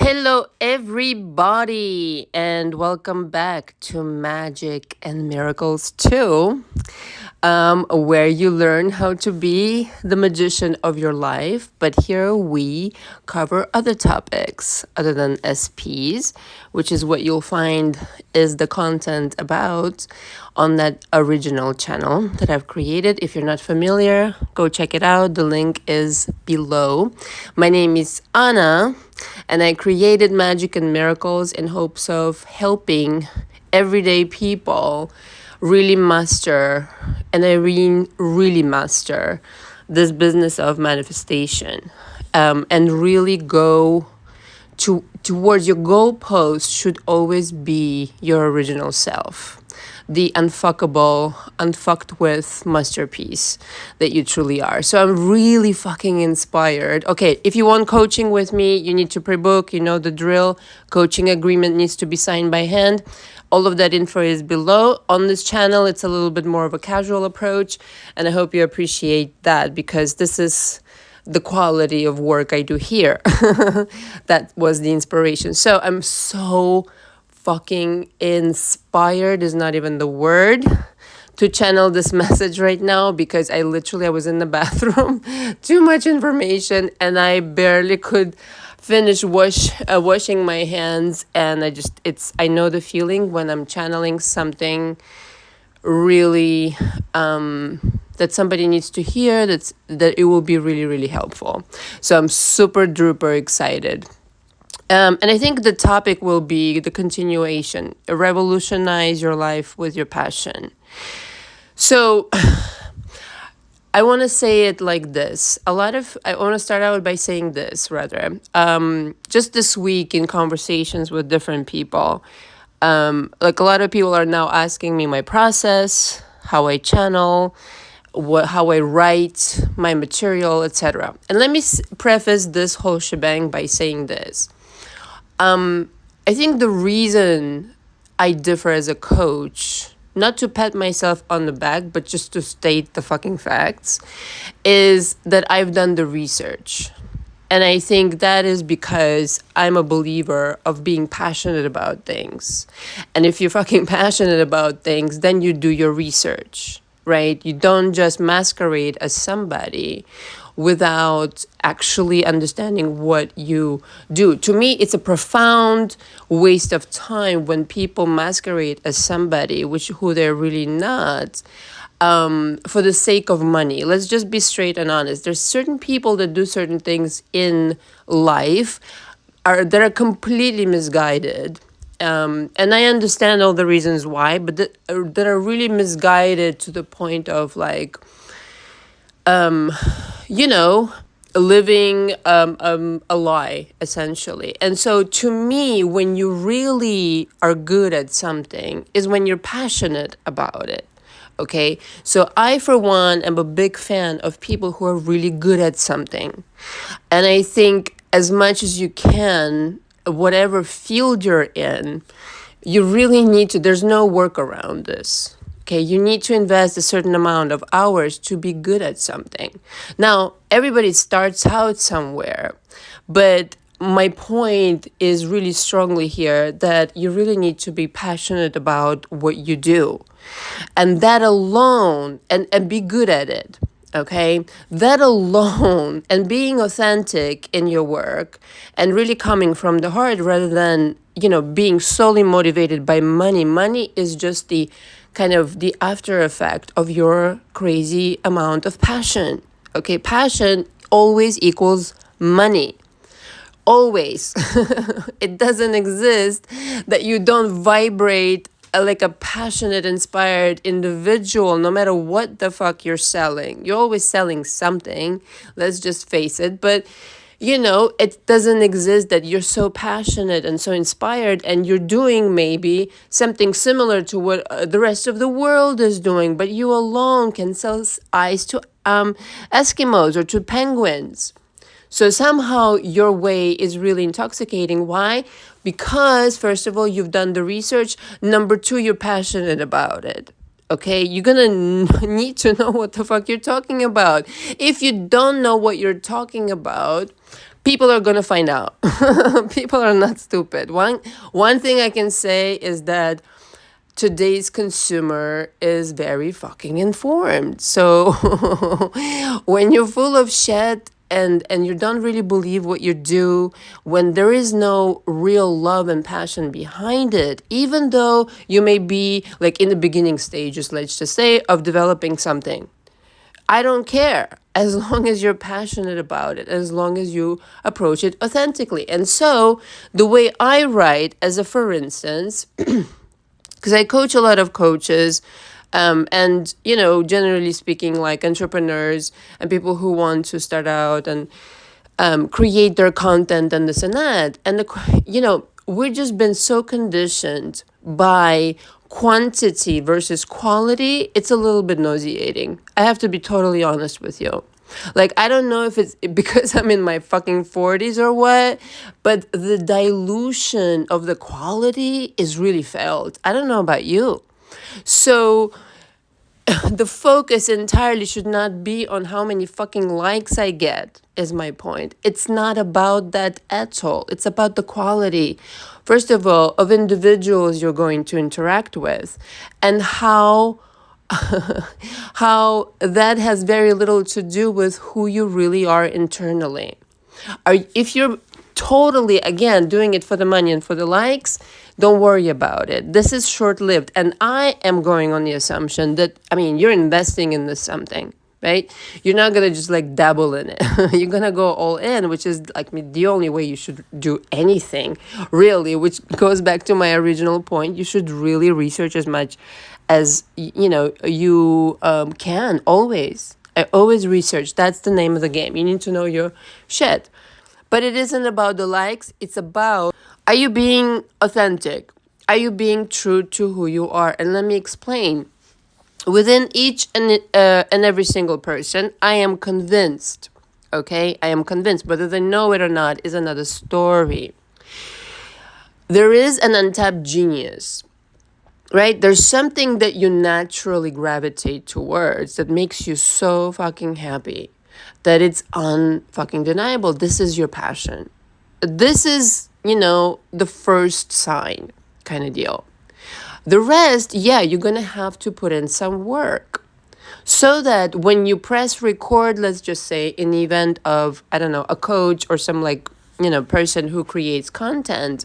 Hello, everybody, and welcome back to Magic and Miracles 2, where you learn how to be the magician of your life. But here we cover other topics other than SPs, which is what you'll find is the content about on that original channel that I've created. If you're not familiar, go check it out. The link is below. My name is Anna, and I created Magic and Miracles in hopes of helping everyday people really master, and I mean really master, this business of manifestation, and really go towards your goalpost should always be your original self, the unfuckable, unfucked with masterpiece that you truly are. So I'm really fucking inspired. Okay, if you want coaching with me, you need to pre-book, you know the drill. Coaching agreement needs to be signed by hand. All of that info is below. On this channel, it's a little bit more of a casual approach, and I hope you appreciate that because this is the quality of work I do here. That was the inspiration. So I'm so fucking inspired is not even the word to channel this message right now because I was in the bathroom, too much information, and I barely could finish washing my hands. And I know the feeling when I'm channeling something really that somebody needs to hear, that it will be really, really helpful. So I'm super duper excited. And I think the topic will be the continuation, revolutionize your life with your passion. So I want to say it like this. I want to start out by saying this rather. Just this week in conversations with different people, like a lot of people are now asking me my process, how I channel, how I write my material, etc. And let me preface this whole shebang by saying this. I think the reason I differ as a coach, not to pat myself on the back, but just to state the fucking facts, is that I've done the research. And I think that is because I'm a believer of being passionate about things. And if you're fucking passionate about things, then you do your research, right? You don't just masquerade as somebody without actually understanding what you do. To me, it's a profound waste of time when people masquerade as somebody who they're really not, for the sake of money. Let's just be straight and honest. There's certain people that do certain things in life that are completely misguided. And I understand all the reasons why, but that are really misguided to the point of like, living a lie, essentially. And so to me, when you really are good at something is when you're passionate about it. Okay, so I, for one, am a big fan of people who are really good at something. And I think as much as you can, whatever field you're in, you really need to, there's no work around this. Okay, you need to invest a certain amount of hours to be good at something. Now, everybody starts out somewhere, but my point is really strongly here that you really need to be passionate about what you do. And that alone, and be good at it, okay? That alone, and being authentic in your work, and really coming from the heart rather than, being solely motivated by money. Money is just the kind of the after effect of your crazy amount of passion. Okay, passion always equals money. Always. It doesn't exist that you don't vibrate like a passionate, inspired individual, no matter what the fuck you're selling. You're always selling something, let's just face it. But it doesn't exist that you're so passionate and so inspired and you're doing maybe something similar to what the rest of the world is doing, but you alone can sell ice to Eskimos or to penguins. So somehow your way is really intoxicating. Why? Because first of all, you've done the research. Number two, you're passionate about it. Okay, you're gonna need to know what the fuck you're talking about. If you don't know what you're talking about, people are gonna find out. People are not stupid. One thing I can say is that today's consumer is very fucking informed. So when you're full of shit and you don't really believe what you do, when there is no real love and passion behind it, even though you may be like in the beginning stages, let's just say, of developing something, I don't care as long as you're passionate about it, as long as you approach it authentically. And so the way I write, as a for instance, because I coach a lot of coaches, and, generally speaking, like entrepreneurs and people who want to start out and create their content and this and that. And, we've just been so conditioned by quantity versus quality. It's a little bit nauseating. I have to be totally honest with you. Like, I don't know if it's because I'm in my fucking 40s or what, but the dilution of the quality is really felt. I don't know about you. So the focus entirely should not be on how many fucking likes I get, is my point. It's not about that at all. It's about the quality, first of all, of individuals you're going to interact with, and how that has very little to do with who you really are internally. If you're totally, again, doing it for the money and for the likes, don't worry about it. This is short-lived. And I am going on the assumption that, you're investing in this something, right? You're not going to just like dabble in it. You're going to go all in, which is like the only way you should do anything, really, which goes back to my original point. You should really research as much as, you can, always. I always research. That's the name of the game. You need to know your shit. But it isn't about the likes. It's about, are you being authentic? Are you being true to who you are? And let me explain. Within each and every single person, I am convinced, okay? I am convinced. Whether they know it or not is another story. There is an untapped genius, right? There's something that you naturally gravitate towards that makes you so fucking happy that it's unfucking deniable. This is your passion. This is, the first sign kind of deal. The rest, you're going to have to put in some work so that when you press record, let's just say in the event of, I don't know, a coach or some person who creates content,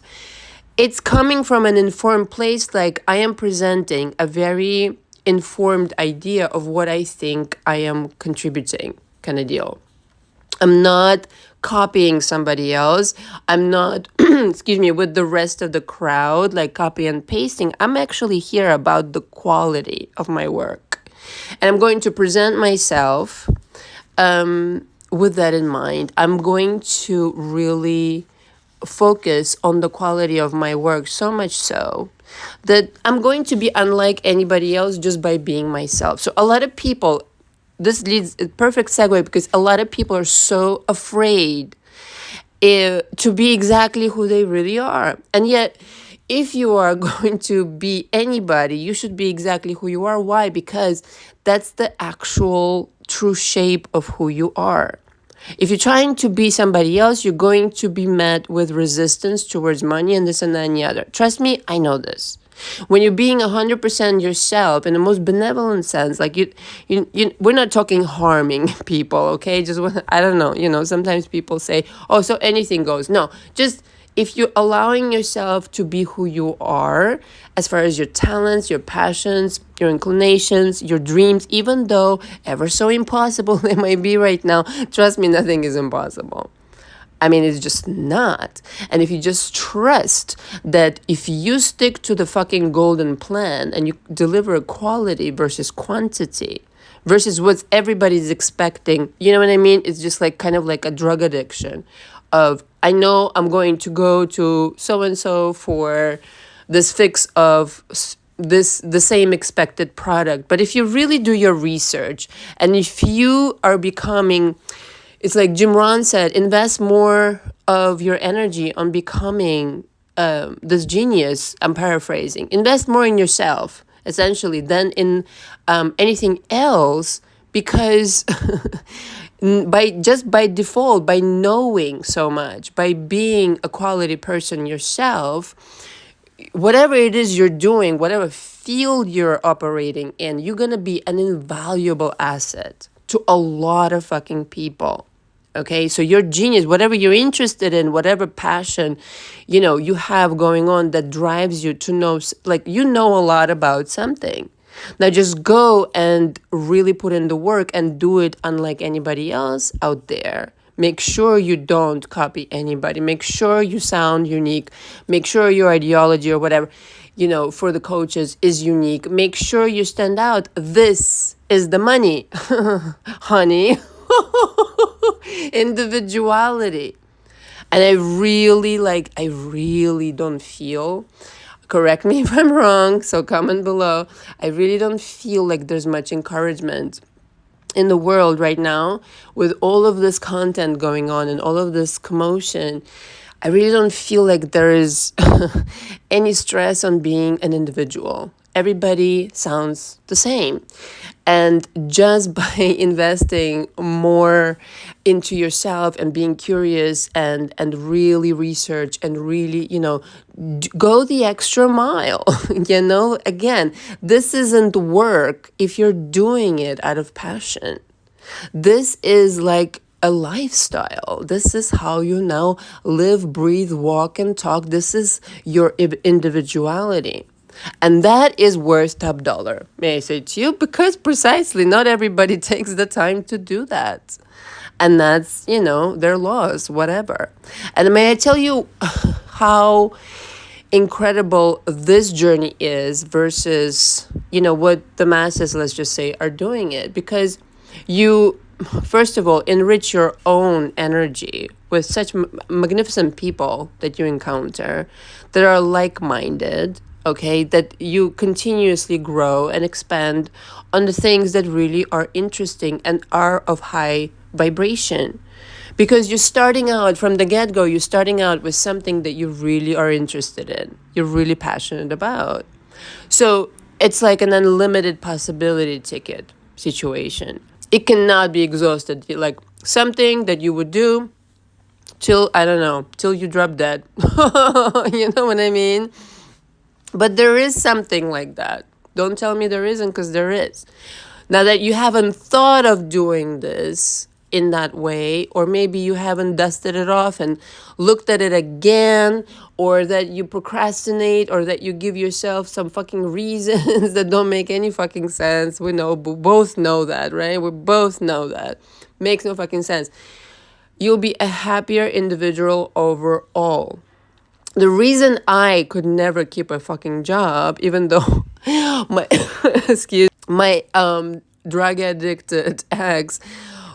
it's coming from an informed place. Like, I am presenting a very informed idea of what I think I am contributing kind of deal. I'm not copying somebody else. I'm not, with the rest of the crowd, like copy and pasting. I'm actually here about the quality of my work. And I'm going to present myself with that in mind. I'm going to really focus on the quality of my work, so much so that I'm going to be unlike anybody else just by being myself. So a lot of people, this leads a perfect segue, because a lot of people are so afraid to be exactly who they really are. And yet, if you are going to be anybody, you should be exactly who you are. Why? Because that's the actual true shape of who you are. If you're trying to be somebody else, you're going to be met with resistance towards money and this and that and the other. Trust me, I know this. When you're being 100% yourself in the most benevolent sense, like we're not talking harming people, okay? Just I don't know, sometimes people say, oh, so anything goes. No, just if you're allowing yourself to be who you are, as far as your talents, your passions, your inclinations, your dreams, even though ever so impossible they might be right now, trust me, nothing is impossible. It's just not. And if you just trust that if you stick to the fucking golden plan and you deliver quality versus quantity versus what everybody's expecting, you know what I mean? It's just like kind of like a drug addiction of, I know I'm going to go to so-and-so for this fix of the same expected product. But if you really do your research and if you are becoming, it's like Jim Rohn said, invest more of your energy on becoming this genius. I'm paraphrasing. Invest more in yourself essentially, than in anything else, because by default, by knowing so much, by being a quality person yourself, whatever it is you're doing, whatever field you're operating in, you're going to be an invaluable asset to a lot of fucking people. Okay, so your genius, whatever you're interested in, whatever passion, you have going on that drives you to know, like, you know a lot about something. Now just go and really put in the work and do it unlike anybody else out there. Make sure you don't copy anybody. Make sure you sound unique. Make sure your ideology or whatever, for the coaches is unique. Make sure you stand out. This is the money, honey. Individuality. And I really don't feel, correct me if I'm wrong, so comment below, I really don't feel like there's much encouragement in the world right now with all of this content going on and all of this commotion. I really don't feel like there is any stress on being an individual. Everybody sounds the same. And just by investing more into yourself and being curious and really research and really, go the extra mile, again, this isn't work if you're doing it out of passion. This is like a lifestyle. This is how you now live, breathe, walk, and talk. This is your individuality. And that is worth top dollar, may I say to you, because precisely not everybody takes the time to do that. And that's, their laws, whatever. And may I tell you how incredible this journey is versus, what the masses, let's just say, are doing it. Because you, first of all, enrich your own energy with such magnificent people that you encounter that are like-minded, okay, that you continuously grow and expand on the things that really are interesting and are of high vibration. Because you're starting out from the get-go, you're starting out with something that you really are interested in, you're really passionate about. So it's like an unlimited possibility ticket situation. It cannot be exhausted. Like something that you would do till, I don't know, till you drop dead. You know what I mean? But there is something like that. Don't tell me there isn't, because there is. Now that you haven't thought of doing this in that way, or maybe you haven't dusted it off and looked at it again, or that you procrastinate, or that you give yourself some fucking reasons that don't make any fucking sense. We both know that, right? We both know that. Makes no fucking sense. You'll be a happier individual overall. The reason I could never keep a fucking job, even though my drug addicted ex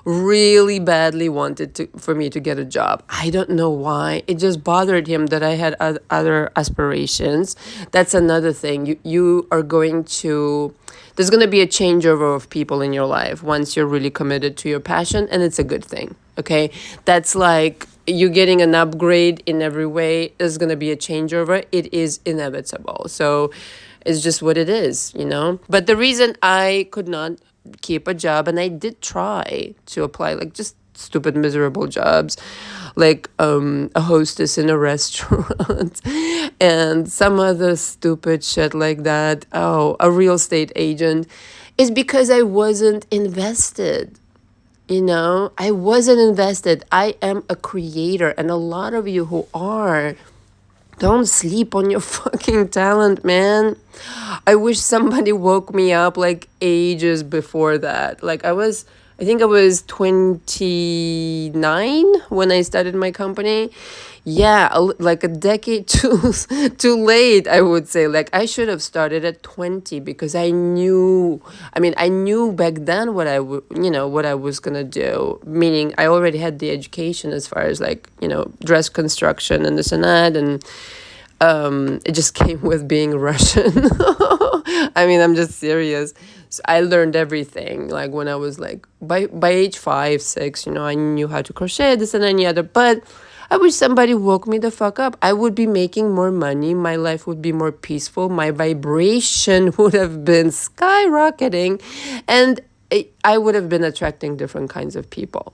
really badly wanted for me to get a job. I don't know why. It just bothered him that I had other aspirations. That's another thing. You are going to, there's going to be a changeover of people in your life once you're really committed to your passion, and it's a good thing. Okay, that's like you getting an upgrade in every way. There's going to be a changeover. It is inevitable. So it's just what it is, But the reason I could not keep a job, and I did try to apply like just stupid, miserable jobs, like a hostess in a restaurant and some other stupid shit like that. Oh, a real estate agent, is because I wasn't invested. I wasn't invested. I am a creator, and a lot of you who are, don't sleep on your fucking talent, man. I wish somebody woke me up like ages before that. Like I think I was 29 when I started my company. Yeah, like a decade too late, I would say. Like I should have started at 20, because I knew back then what what I was going to do. Meaning I already had the education as far as like, dress construction and this and that, and it just came with being Russian. I'm just serious. So I learned everything. Like when I was like, by age 5, 6, I knew how to crochet, this and any other. But I wish somebody woke me the fuck up. I would be making more money. My life would be more peaceful. My vibration would have been skyrocketing. And I would have been attracting different kinds of people.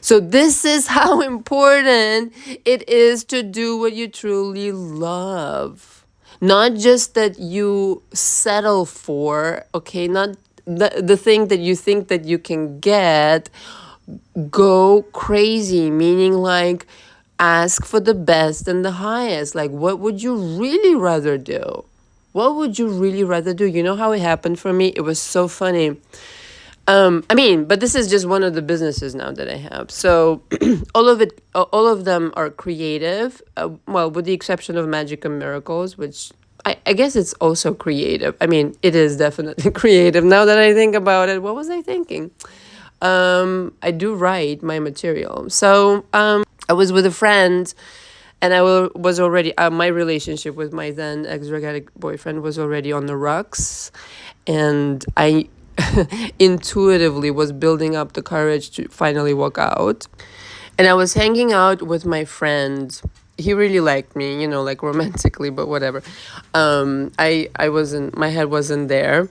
So this is how important it is to do what you truly love. Not just that you settle for, okay, not the thing that you think that you can get. Go crazy, meaning like ask for the best and the highest. Like, what would you really rather do? What would you really rather do? You know how it happened for me? It was so funny. But this is just one of the businesses now that I have. So all of them are creative. Well, with the exception of Magic and Miracles, which I guess it's also creative. I mean, it is definitely creative. Now that I think about it, what was I thinking? I do write my material. So I was with a friend, and was already, my relationship with my then ex-drug addict boyfriend was already on the rocks. And I intuitively was building up the courage to finally walk out. And I was hanging out with my friend. He really liked me, you know, like romantically, but whatever. I wasn't, my head wasn't there.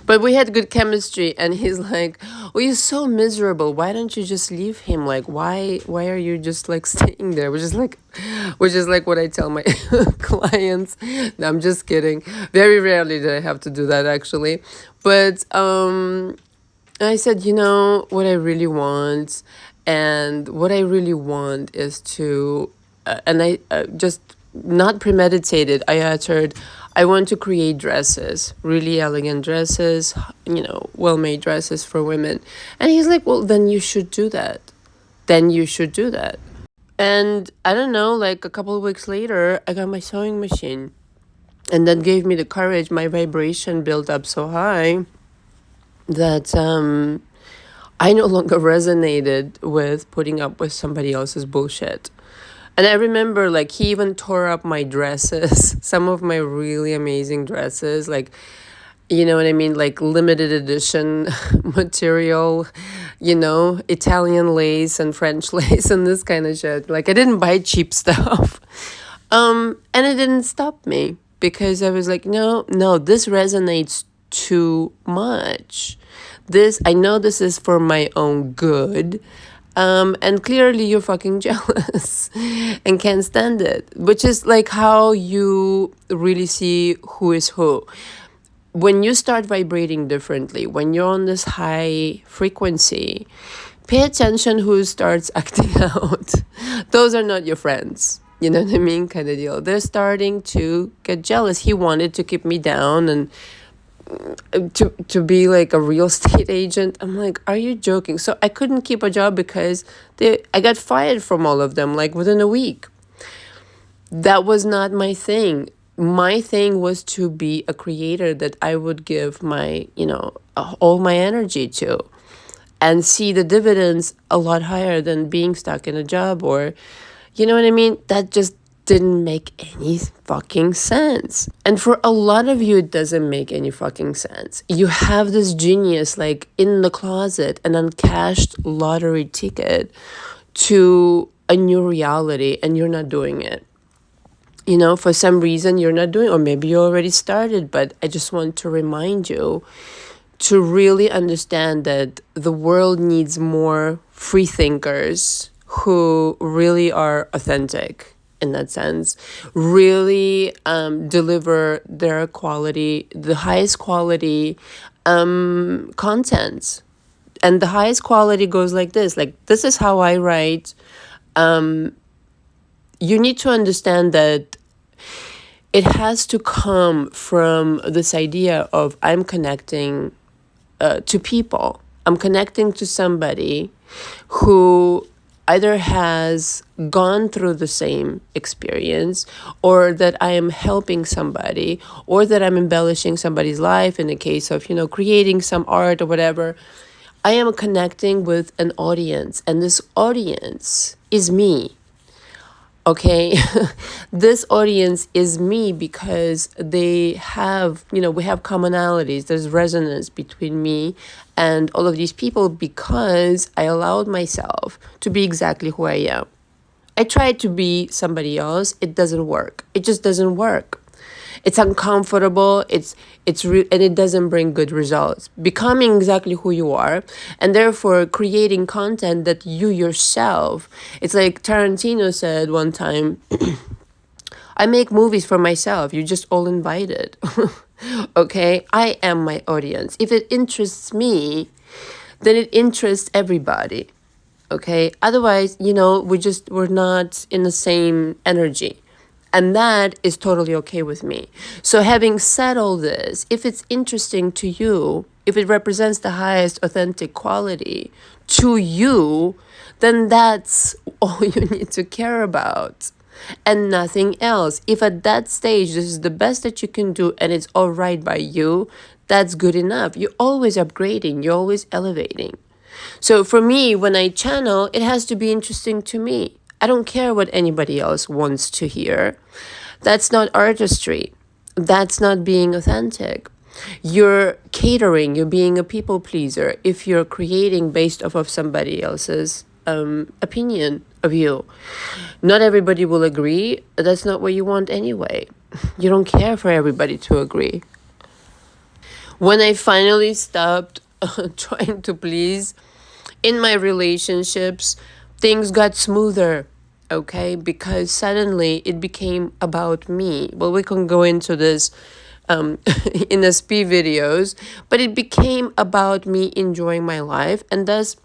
But we had good chemistry, and he's like, "Oh, you're so miserable. Why don't you just leave him? Like, why are you just like staying there?" Which is like what I tell my clients. No, I'm just kidding. Very rarely do I have to do that, actually. But I said, you know what I really want, and what I really want is to, and I just not premeditated. I uttered, I want to create dresses, really elegant dresses, you know, well-made dresses for women. And he's like, well, then you should do that. Then you should do that. And I don't know, like a couple of weeks later, I got my sewing machine. And that gave me the courage. My vibration built up so high that I no longer resonated with putting up with somebody else's bullshit. And I remember, like, he even tore up my dresses, some of my really amazing dresses, like, you know what I mean? Like limited edition material, you know, Italian lace and French lace and this kind of shit. Like, I didn't buy cheap stuff. And it didn't stop me, because I was like, no, this resonates too much. I know this is for my own good. And clearly you're fucking jealous and can't stand it, which is like how you really see who is who. When you start vibrating differently, when you're on this high frequency, pay attention who starts acting out. Those are not your friends. You know what I mean? Kind of deal. They're starting to get jealous. He wanted to keep me down and to be like a real estate agent. I'm like, are you joking? So I couldn't keep a job because I got fired from all of them like within a week. That was not my thing. My thing was to be a creator that I would give my, you know, all my energy to, and see the dividends a lot higher than being stuck in a job, or, you know what I mean? That just didn't make any fucking sense. And for a lot of you, it doesn't make any fucking sense. You have this genius like in the closet, an uncashed lottery ticket to a new reality, and you're not doing it. You know, for some reason you're not doing, or maybe you already started, but I just want to remind you to really understand that the world needs more free thinkers who really are authentic in that sense, really deliver their quality, the highest quality content. And the highest quality goes like this is how I write. You need to understand that it has to come from this idea of I'm connecting to people. I'm connecting to somebody who either has gone through the same experience, or that I am helping somebody, or that I'm embellishing somebody's life in the case of, you know, creating some art or whatever. I am connecting with an audience, and this audience is me. Okay, this audience is me because they have, you know, we have commonalities. There's resonance between me and all of these people because I allowed myself to be exactly who I am. I try to be somebody else. It doesn't work. It just doesn't work. It's uncomfortable. And it doesn't bring good results. Becoming exactly who you are, and therefore creating content that you yourself. It's like Tarantino said one time, I make movies for myself. You're just all invited. Okay? I am my audience. If it interests me, then it interests everybody. Okay? Otherwise, we're not in the same energy. And that is totally okay with me. So having said all this, if it's interesting to you, if it represents the highest authentic quality to you, then that's all you need to care about and nothing else. If at that stage this is the best that you can do and it's all right by you, that's good enough. You're always upgrading, you're always elevating. So for me, when I channel, it has to be interesting to me. I don't care what anybody else wants to hear. That's not artistry. That's not being authentic. You're catering, you're being a people pleaser if you're creating based off of somebody else's opinion of you. Not everybody will agree. That's not what you want anyway. You don't care for everybody to agree. When I finally stopped trying to please in my relationships, things got smoother, okay? Because suddenly it became about me. Well, we can go into this in the SP videos, but it became about me enjoying my life, and thus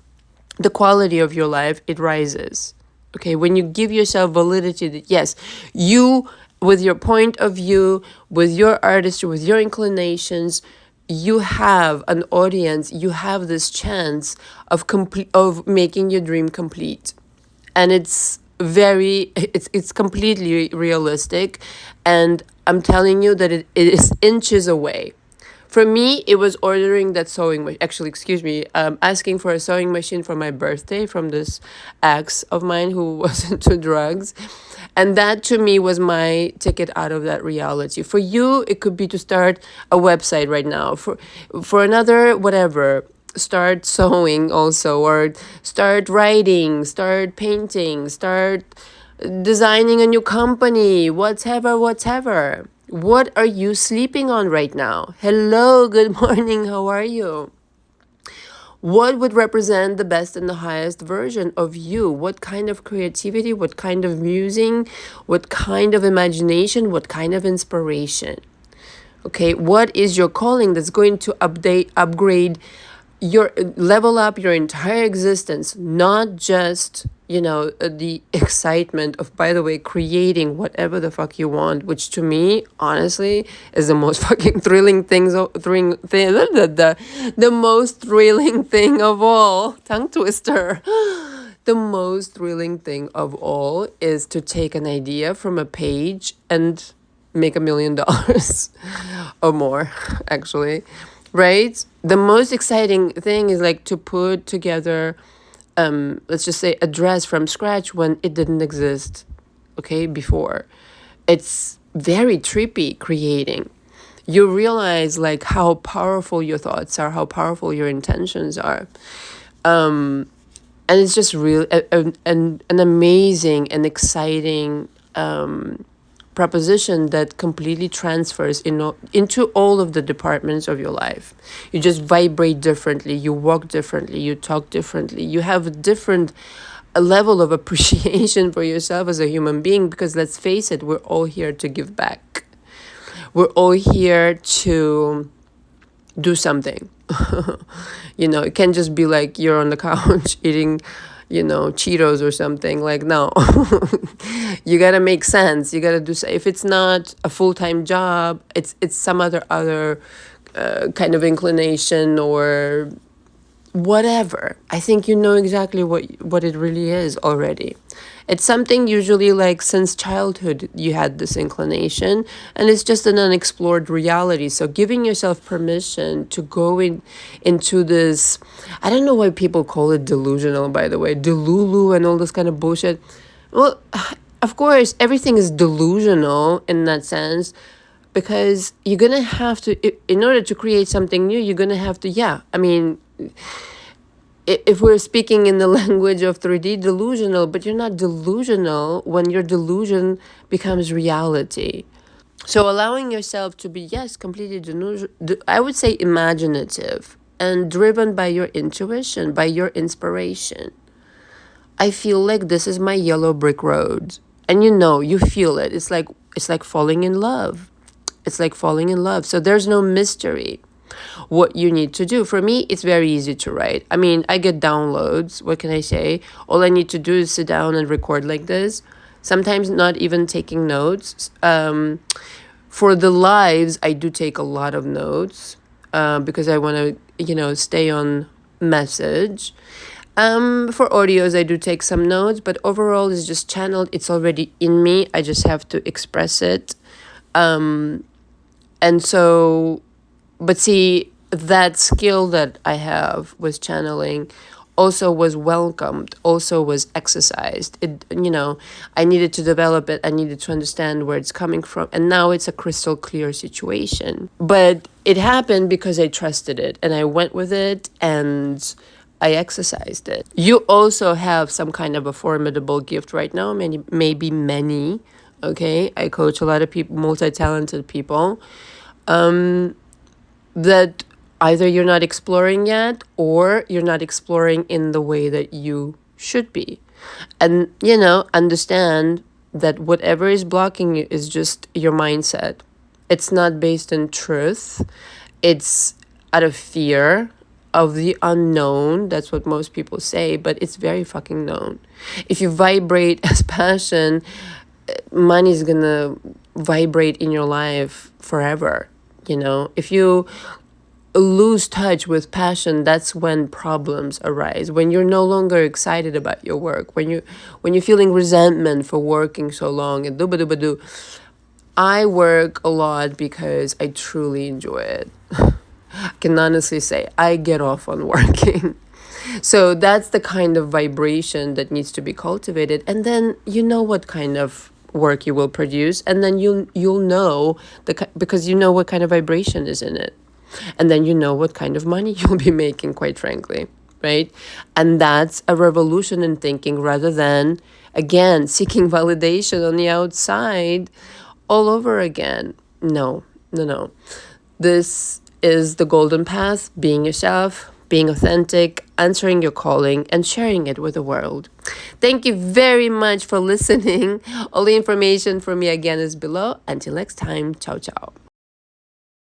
the quality of your life, it rises. Okay, when you give yourself validity that yes, you, with your point of view, with your artistry, with your inclinations, you have an audience, you have this chance of making your dream complete. And it's completely realistic, and I'm telling you that it is inches away. For me, it was ordering that sewing machine. Actually, excuse me, asking for a sewing machine for my birthday from this ex of mine who was into drugs. And that to me was my ticket out of that reality. For you, it could be to start a website right now. For another, whatever, start sewing also, or start writing, start painting, start designing a new company, whatever. What are you sleeping on right now? Hello, good morning, how are you? What would represent the best and the highest version of you? What kind of creativity, what kind of musing, what kind of imagination, what kind of inspiration? Okay, what is your calling that's going to upgrade level up your entire existence, not just, the excitement of, by the way, creating whatever the fuck you want, which to me, honestly, is the most fucking the most thrilling thing of all. Tongue twister. The most thrilling thing of all is to take an idea from a page and make $1 million or more, actually. Right? The most exciting thing is like to put together, let's just say, a dress from scratch when it didn't exist, okay, before. It's very trippy creating. You realize like how powerful your thoughts are, how powerful your intentions are. And it's just an amazing and exciting proposition that completely transfers into all of the departments of your life. You just vibrate differently, you walk differently, you talk differently, you have a level of appreciation for yourself as a human being, because let's face it, we're all here to give back. We're all here to do something. It can't just be like you're on the couch eating Cheetos or something. Like, no. You gotta make sense. You gotta do, if it's not a full-time job, it's some other kind of inclination or whatever. I think you know exactly what it really is already. It's something usually like since childhood you had this inclination, and it's just an unexplored reality. So giving yourself permission to go into this, I don't know why people call it delusional, by the way, delulu and all this kind of bullshit. Well, of course, everything is delusional in that sense, because you're going to have to, in order to create something new, you're going to have to, if we're speaking in the language of 3D, delusional, but you're not delusional when your delusion becomes reality. So allowing yourself to be, yes, completely I would say imaginative and driven by your intuition, by your inspiration. I feel like this is my yellow brick road. And you feel it. It's like falling in love. It's like falling in love. So there's no mystery what you need to do. For me, it's very easy to write. I mean, I get downloads. What can I say? All I need to do is sit down and record like this. Sometimes not even taking notes. For the lives, I do take a lot of notes because I want to, stay on message. For audios, I do take some notes, but overall, it's just channeled. It's already in me. I just have to express it. And so, but see, that skill that I have with channeling also was welcomed, also was exercised. I needed to develop it. I needed to understand where it's coming from. And now it's a crystal clear situation. But it happened because I trusted it and I went with it and I exercised it. You also have some kind of a formidable gift right now, maybe many. Okay, I coach a lot of people, multi-talented people, that either you're not exploring yet or you're not exploring in the way that you should be. And, understand that whatever is blocking you is just your mindset. It's not based in truth. It's out of fear of the unknown. That's what most people say, but it's very fucking known. If you vibrate as passion, money is gonna vibrate in your life forever. If you lose touch with passion, that's when problems arise. When you're no longer excited about your work, when you're feeling resentment for working so long and do. I work a lot because I truly enjoy it. I can honestly say I get off on working. So that's the kind of vibration that needs to be cultivated. And then you know what kind of work you will produce. And then you'll know, because you know what kind of vibration is in it. And then you know what kind of money you'll be making, quite frankly, right? And that's a revolution in thinking rather than, again, seeking validation on the outside all over again. No. This is the golden path, being yourself, being authentic, answering your calling, and sharing it with the world. Thank you very much for listening. All the information for me again is below. Until next time, ciao, ciao.